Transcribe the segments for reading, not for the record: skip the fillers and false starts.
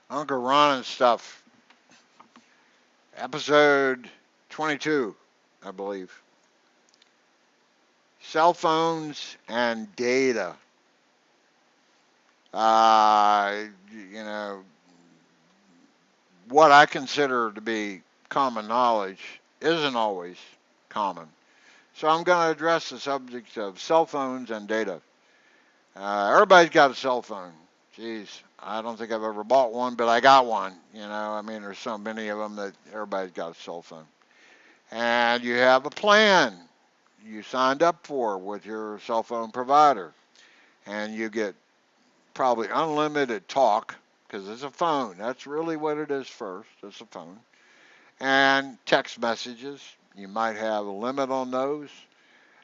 Uncle Ron and stuff. Episode 22, I believe. Cell phones and data. Uh, you know, what I consider to be common knowledge isn't always common. So I'm going to address the subject of cell phones and data. Everybody's got a cell phone. Jeez, I don't think I've ever bought one, but I got one. I mean, there's so many of them that everybody's got a cell phone. And you have a plan you signed up for with your cell phone provider. And you get probably unlimited talk because it's a phone. That's really what it is first. It's a phone. And text messages. You might have a limit on those.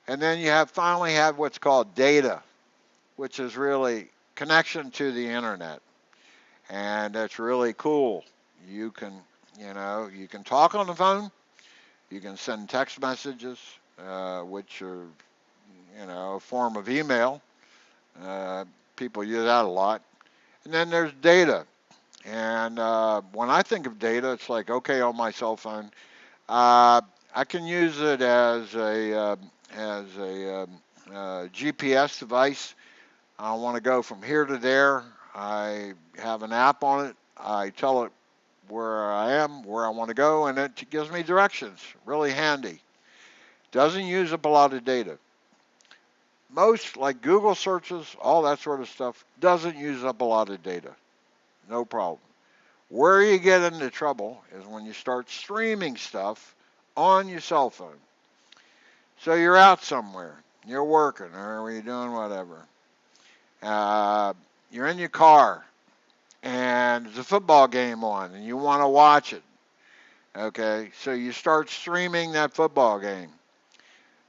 And then you have finally have what's called data, which is really connection to the internet. And that's really cool. You can, you can talk on the phone. You can send text messages, which are, a form of email. Uh, People use that a lot. And then there's data. And when I think of data, it's like, okay, on my cell phone, uh, I can use it as a GPS device. I want to go from here to there. I have an app on it. I tell it where I am, where I want to go, and it gives me directions. Really handy. Doesn't use up a lot of data. Most, like Google searches, all that sort of stuff, doesn't use up a lot of data. No problem. Where you get into trouble is when you start streaming stuff on your cell phone. So you're out somewhere, you're working, or you're doing whatever. You're in your car, and there's a football game on, and you want to watch it. Okay, so you start streaming that football game.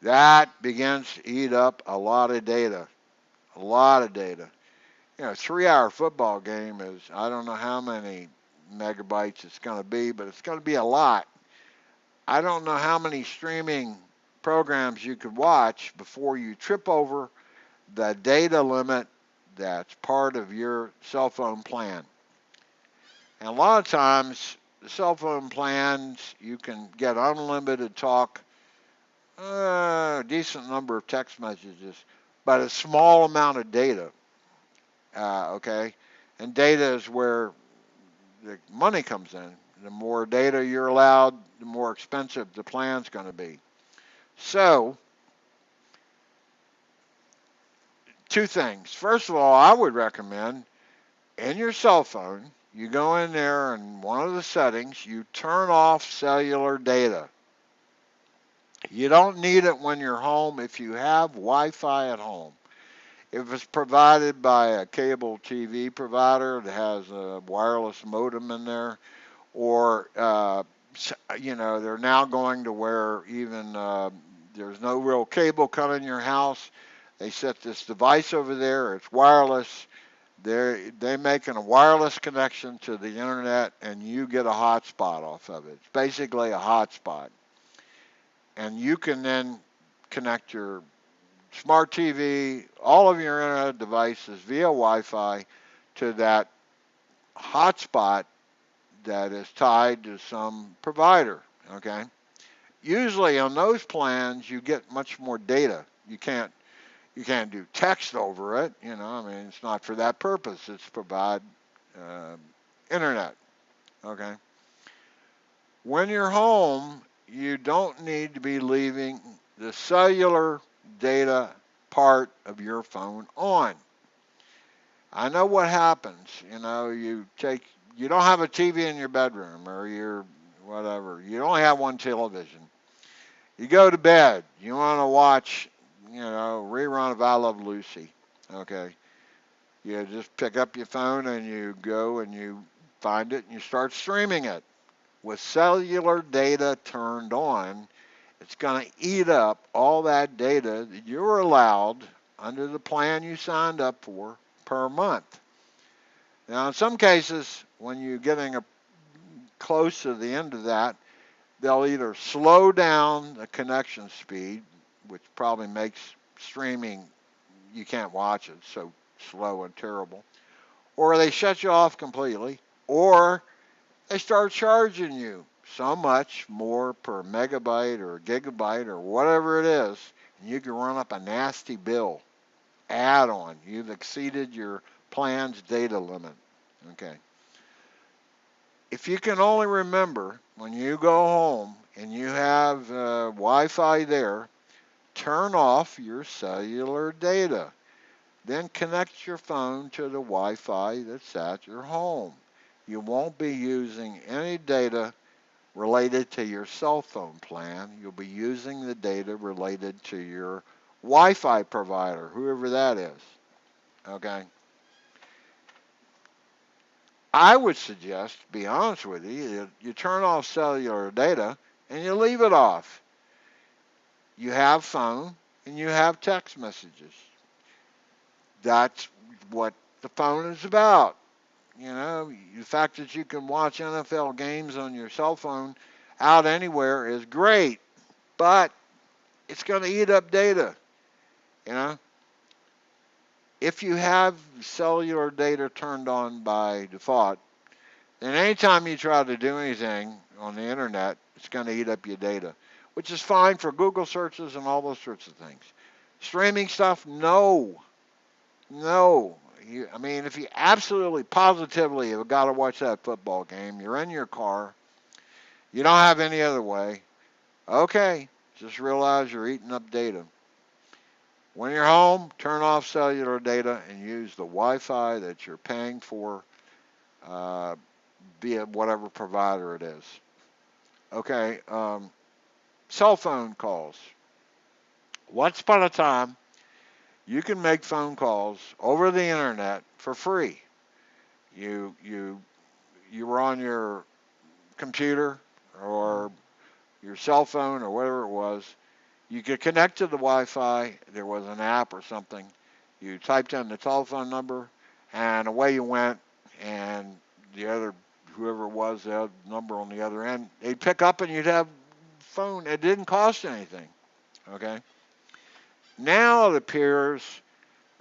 That begins to eat up a lot of data. A lot of data. A 3 hour football game is, I don't know how many megabytes it's going to be, but it's going to be a lot. I don't know how many streaming programs you could watch before you trip over the data limit that's part of your cell phone plan. And a lot of times, the cell phone plans, you can get unlimited talk, a decent number of text messages, but a small amount of data. Okay? And data is where the money comes in. The more data you're allowed, the more expensive the plan's going to be. So, two things. First of all, I would recommend in your cell phone, you go in there and one of the settings, you turn off cellular data. You don't need it when you're home if you have Wi-Fi at home. If it's provided by a cable TV provider that has a wireless modem in there, or they're now going to where even there's no real cable coming in your house. They set this device over there. It's wireless. They making a wireless connection to the internet, and you get a hotspot off of it. It's basically a hotspot, and you can then connect your smart TV, all of your internet devices via Wi-Fi to that hotspot that is tied to some provider. Okay. Usually on those plans, you get much more data. You can't do text over it. I mean, it's not for that purpose. It's to provide uh, internet. Okay. When you're home, you don't need to be leaving the cellular data part of your phone on. I know what happens. You don't have a TV in your bedroom or your whatever. You only have one television. You go to bed. You want to watch, rerun of I Love Lucy. Okay. You just pick up your phone and you go and you find it and you start streaming it. With cellular data turned on, it's going to eat up all that data that you're allowed under the plan you signed up for per month. Now, in some cases, when you're getting close to the end of that, they'll either slow down the connection speed, which probably makes streaming, you can't watch it, so slow and terrible, or they shut you off completely, Or they start charging you so much more per megabyte or gigabyte or whatever it is, and you can run up a nasty bill. Add on. You've exceeded your plan's data limit. Okay. If you can only remember when you go home and you have Wi-Fi there, turn off your cellular data. Then connect your phone to the Wi-Fi that's at your home. You won't be using any data related to your cell phone plan. You'll be using the data related to your Wi-Fi provider, whoever that is. Okay. I would suggest, to be honest with you, you turn off cellular data and you leave it off. You have phone and you have text messages. That's what the phone is about. You know, the fact that you can watch NFL games on your cell phone out anywhere is great, but it's going to eat up data. You know, if you have cellular data turned on by default, then anytime you try to do anything on the internet, it's going to eat up your data, which is fine for Google searches and all those sorts of things. Streaming stuff, no, no. I mean, if you absolutely positively have got to watch that football game, you're in your car, you don't have any other way, okay, just realize you're eating up data. When you're home, turn off cellular data and use the Wi-Fi that you're paying for, uh, be it whatever provider it is. Okay, cell phone calls. Once upon a time, you can make phone calls over the internet for free. You you you were on your computer or your cell phone or whatever it was. You could connect to the Wi-Fi. There was an app or something. You typed in the telephone number, and away you went. And the other, whoever it was, the number on the other end, they'd pick up, and you'd have phone. It didn't cost anything. Okay. Now it appears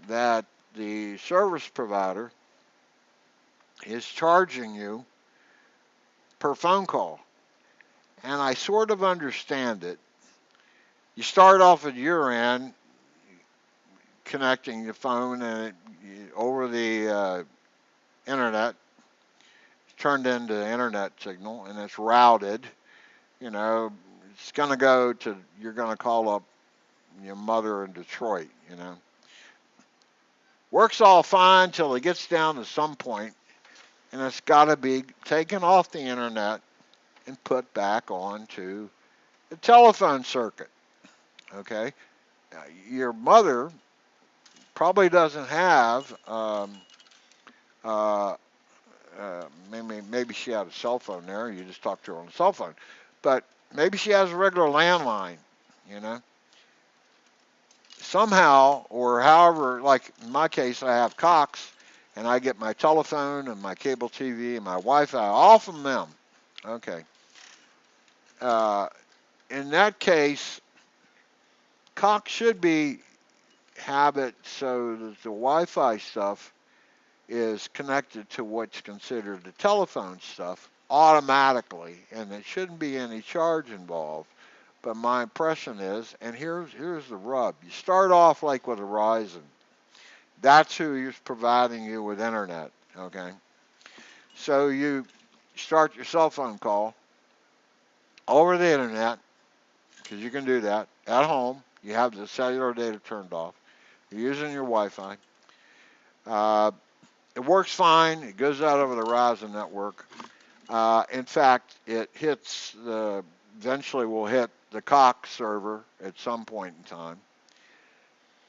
that the service provider is charging you per phone call, and I sort of understand it. You start off at your end, connecting your phone and over the internet, it's turned into the internet signal, and it's routed. You know, it's going to go to, you're going to call up your mother in Detroit, you know. Works all fine till it gets down to some point, and it's got to be taken off the internet and put back onto the telephone circuit. Okay, your mother probably doesn't have uh, maybe she had a cell phone there. You just talk to her on the cell phone, but maybe she has a regular landline. You know, somehow or however. Like in my case, I have Cox, and I get my telephone and my cable TV and my Wi-Fi all from them. Okay. Uh, in that case, Cox should be have it so that the Wi-Fi stuff is connected to what's considered the telephone stuff automatically, and there shouldn't be any charge involved. But my impression is, and here's the rub: you start off like with Verizon. That's who is providing you with internet. Okay, so you start your cell phone call over the internet because you can do that at home. You have the cellular data turned off. You're using your Wi-Fi. Uh, it works fine. It goes out over the Verizon network. In fact, it hits the eventually will hit the Cox server at some point in time.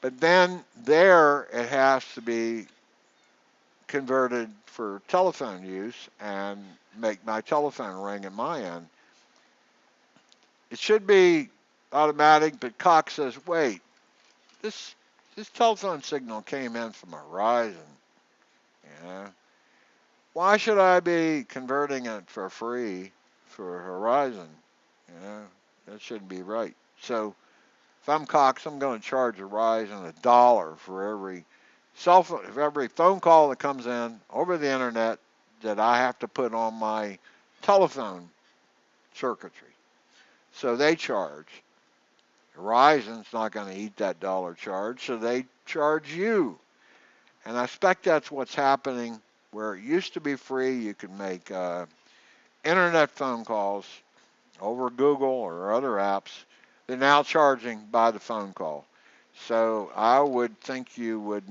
But then there it has to be converted for telephone use and make my telephone ring at my end. It should be automatic, but Cox says, wait, this this telephone signal came in from Verizon. You know, why should I be converting it for free for Horizon? You know, that shouldn't be right. So if I'm Cox, I'm going to charge Horizon $1 for every cell phone, for every phone call that comes in over the internet that I have to put on my telephone circuitry. So they charge. Verizon's not going to eat that dollar charge, so they charge you. And I expect that's what's happening where it used to be free. You could make internet phone calls over Google or other apps. They're now charging by the phone call. So I would think you would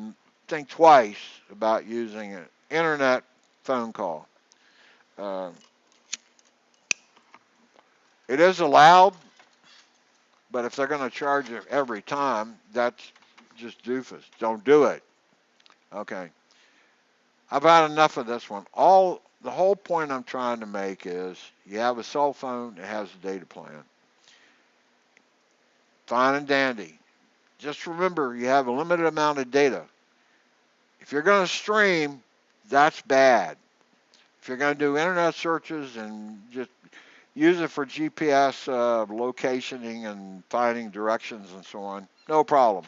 think twice about using an internet phone call. Uh, it is allowed, but if they're going to charge you every time, that's just doofus. Don't do it. Okay. I've had enough of this one. The whole point I'm trying to make is you have a cell phone that has a data plan. Fine and dandy. Just remember you have a limited amount of data. If you're going to stream, that's bad. If you're going to do internet searches and just use it for GPS locationing and finding directions and so on, no problem.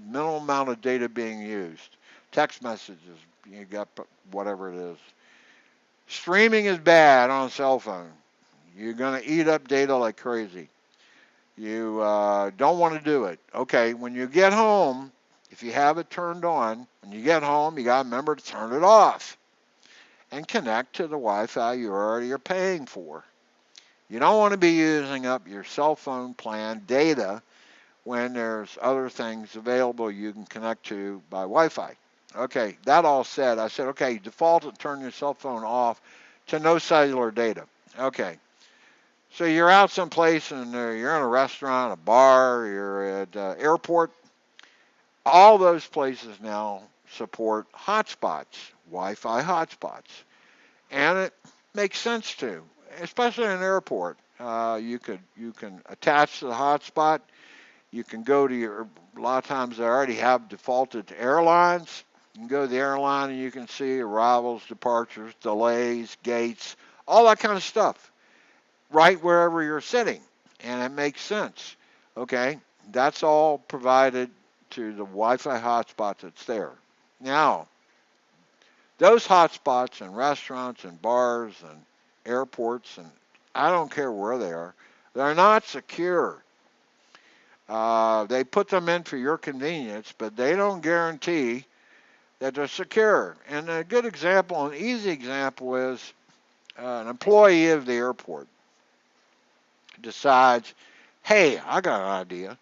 Minimal amount of data being used. Text messages, you got whatever it is. Streaming is bad on a cell phone. You're going to eat up data like crazy. You don't want to do it. Okay, when you get home, if you have it turned on, when you get home, you got to remember to turn it off and connect to the Wi-Fi you already are paying for. You don't want to be using up your cell phone plan data when there's other things available you can connect to by Wi-Fi. Okay, that all said, I said, okay, default and turn your cell phone off to no cellular data. Okay, so you're out someplace and you're in a restaurant, a bar, you're at airport. All those places now support hotspots, Wi-Fi hotspots, and it makes sense to, especially in an airport. You can attach to the hotspot. You can go to your. A lot of times they already have defaulted to airlines. You can go to the airline and you can see arrivals, departures, delays, gates, all that kind of stuff, right wherever you're sitting, and it makes sense. Okay, that's all provided to the Wi-Fi hotspot that's there. Now, those hotspots in restaurants and bars and airports and I don't care where they are, they're not secure. They put them in for your convenience, but they don't guarantee that they're secure. And a good example, an easy example is an employee of the airport decides, hey, I got an idea.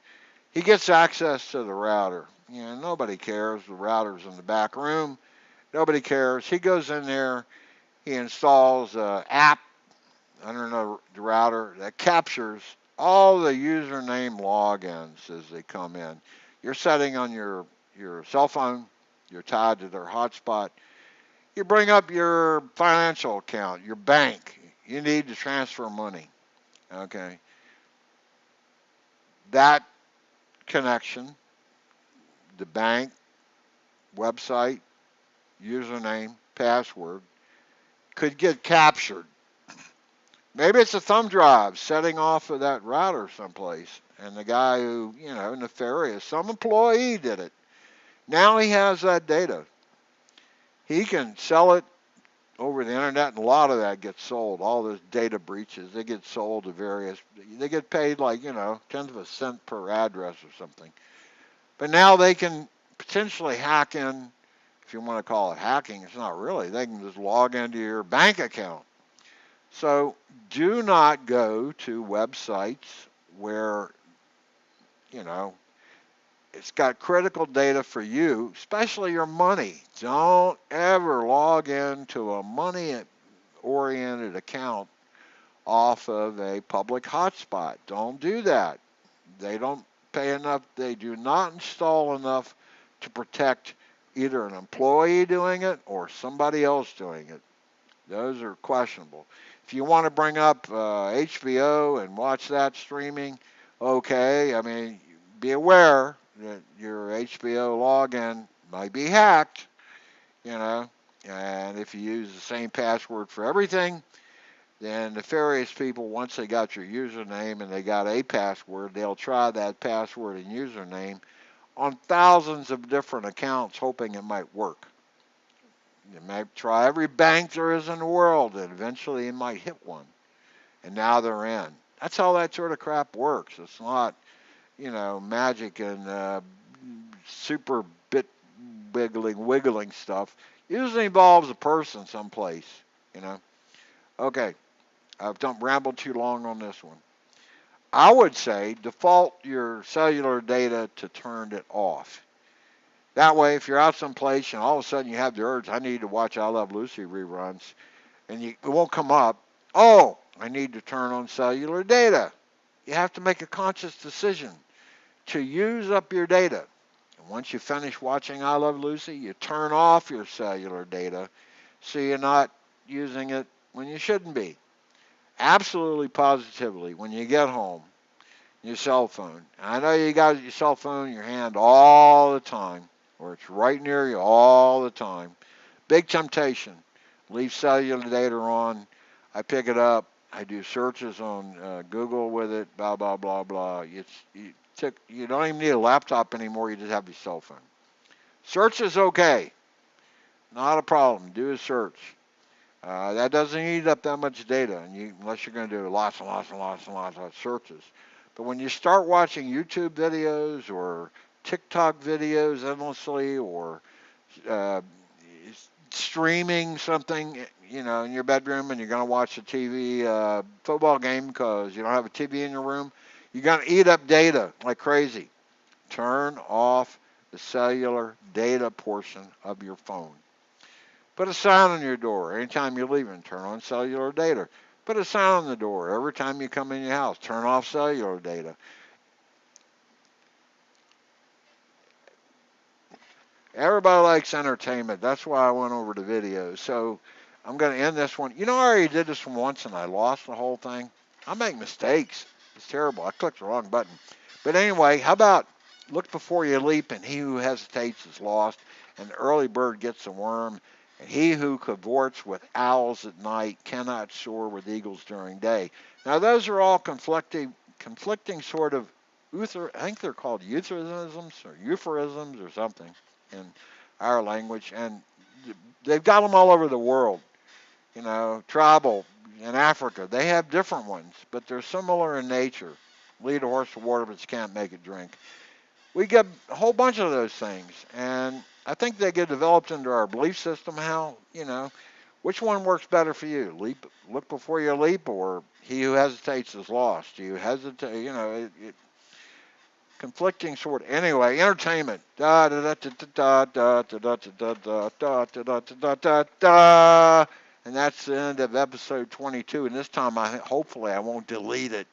He gets access to the router. Nobody cares. The router's in the back room. Nobody cares. He goes in there. He installs an app under the router that captures all the username logins as they come in. You're setting on your cell phone. You're tied to their hotspot. You bring up your financial account, your bank. You need to transfer money. Okay. That connection, the bank, website, username, password, could get captured. Maybe it's a thumb drive setting off of that router someplace, and the guy who, nefarious, some employee did it. Now he has that data. He can sell it over the internet, and a lot of that gets sold. All those data breaches, they get sold to they get paid like, tenth of a cent per address or something. But now they can potentially hack in, if you want to call it hacking, it's not really. They can just log into your bank account. So do not go to websites where, you know, it's got critical data for you, especially your money. Don't ever log into a money oriented account off of a public hotspot. Don't do that. They don't pay enough, they do not install enough to protect either an employee doing it or somebody else doing it. Those are questionable. If you want to bring up HBO and watch that streaming, okay. I mean, be aware that your HBO login might be hacked, you know, and if you use the same password for everything, then nefarious people, once they got your username and they got a password, they'll try that password and username on thousands of different accounts hoping it might work. You may try every bank there is in the world, and eventually you might hit one, and now they're in. That's how that sort of crap works. It's not, magic and super bit wiggling stuff. Usually involves a person someplace, you know. Okay, I've don't rambled too long on this one. I would say default your cellular data to turn it off. That way, if you're out someplace and all of a sudden you have the urge, I need to watch I Love Lucy reruns, and it won't come up, oh, I need to turn on cellular data. You have to make a conscious decision to use up your data. And once you finish watching I Love Lucy, you turn off your cellular data so you're not using it when you shouldn't be. Absolutely positively, when you get home, your cell phone. I know you got your cell phone in your hand all the time, or it's right near you all the time. Big temptation. Leave cellular data on. I pick it up. I do searches on Google with it. Blah blah blah blah. You don't even need a laptop anymore. You just have your cell phone. Search is okay. Not a problem. Do a search. That doesn't eat up that much data, unless you're going to do lots and lots and lots and lots of searches. But when you start watching YouTube videos or TikTok videos endlessly, or uh, streaming something, in your bedroom, and you're going to watch a TV football game because you don't have a TV in your room, you're going to eat up data like crazy. Turn off the cellular data portion of your phone. Put a sign on your door anytime you're leaving. Turn on cellular data. Put a sign on the door every time you come in your house. Turn off cellular data. Everybody likes entertainment. That's why I went over to videos. So I'm going to end this one. I already did this one once and I lost the whole thing. I make mistakes. It's terrible. I clicked the wrong button. But anyway, how about look before you leap, and he who hesitates is lost, and the early bird gets the worm, and he who cavorts with owls at night cannot soar with eagles during day. Now those are all conflicting sort of I think they're called euphemisms or something in our language, and they've got them all over the world. Tribal in Africa, they have different ones, but they're similar in nature. Lead a horse to water, but you can't make it drink. We get a whole bunch of those things, and I think they get developed into our belief system. Which one works better for you? Look before you leap, or he who hesitates is lost. You hesitate, conflicting sort. Anyway, entertainment. Da da da da da da da da da da da da da da da. And that's the end of episode 22. And this time, hopefully, I won't delete it.